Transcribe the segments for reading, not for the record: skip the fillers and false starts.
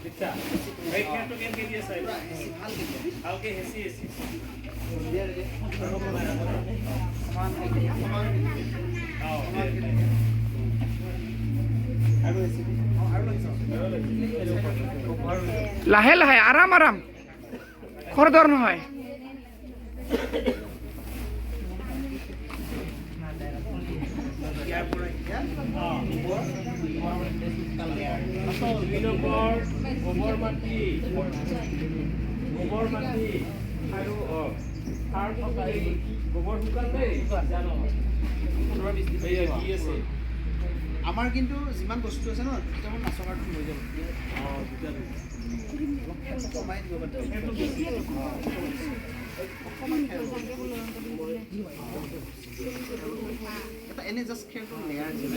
দিছা এই খেৰটো কেনেকৈ দিয়ে চাই ভালকৈ হেঁচি হেঁচি লাহে লাহে আৰাম আৰাম খৰদৰ নহয় দুই নম্বৰ গোবৰ মাটি আৰু সাৰ থকা এই গোবৰ শুকান দেই জানো 15-20 দিন কি আছে আমাৰ কিন্তু যিমান বস্তু আছে ন কেইটামান মাছৰ কাৰ্টুন লৈ যাব কমাই দিব এটা এনে জাষ্ট খেৰটো লেয়াৰ দিব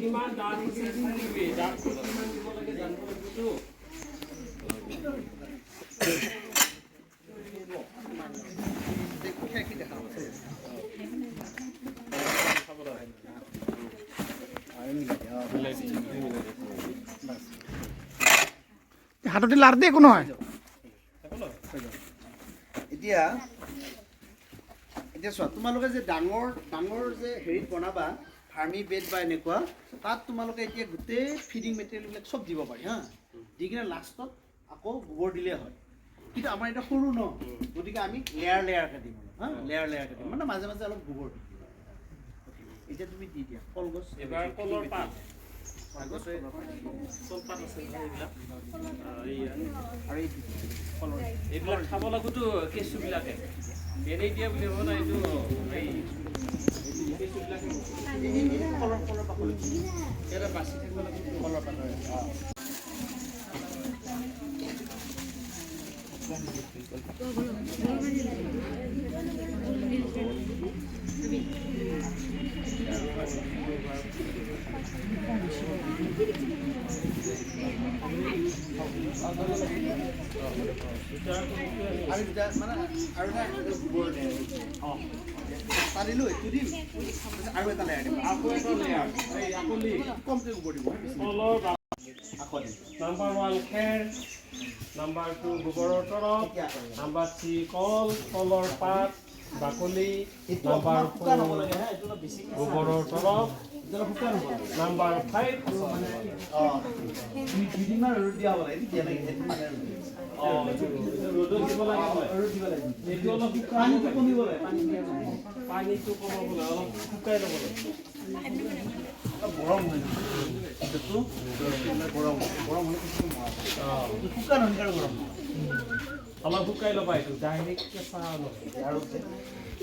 কিমান দাম হৈছে চাইবি দামটো কিমান দিব লাগে জানিব লাগিবতো হাততে লাৰ দে একো নহয় এতিয়া চোৱা তোমালোকে যে ডাঙৰ যে হেৰিত বনাবা ফাৰ্মি বেড বা এনেকুৱা তাত তোমালোকে এতিয়া গোটেই ফিডিং মেটেৰিয়েলবিলাক চব দিব পাৰি হা দি কিনে লাষ্টত আকৌ গোবৰ দিলে হয় কিন্তু আমাৰ এতিয়া সৰু ন গতিকে আমি লেয়াৰকৈ দিম হা লেয়াৰকৈ দিম মানে মাজে মাজে অলপ গোবৰ দিম এতিয়া তুমি দি দিয়া কলগছ এবাৰ কলৰ পাত এইবিলাক খাব লাগোতো কেঁচুবিলাকে এনেই দিয়া বুলি হ'ব না এইটো এই কেঁচুবিলাকে কলৰ বাকলি এটা বাচি থাকিব লাগিব কলৰ পাতৰে পাৰিলো এইটো দিম আৰু এটা লেয়াৰ দিম আকৌ এটা লেয়াৰ এই আকলি কমকৈ গোবৰ দিব কলৰ আকৌ দিম নাম্বাৰ 1 খেৰ নাম্বাৰ 2 গোবৰৰ তৰপ নাম্বাৰ 3 কলৰ পাত বাকলি নাম্বাৰ 4 গোবৰৰ তৰপ নাম্বাৰ 5 দুদিনমান ৰ'দ দিয়া হ'ব লাগে দিয়া লাগে ৰ'দত দিব লাগে এইটো অলপ পানীটো কমিব লাগে পানীটো কমাবলৈ অলপ শুকাই ল'ব লাগে গৰম হয় গৰম হ'লে শুকান সোনকালে গৰম অলপ শুকাই ল'বা এইটো ডাইৰেক্ট কেঁচা নহয় আৰু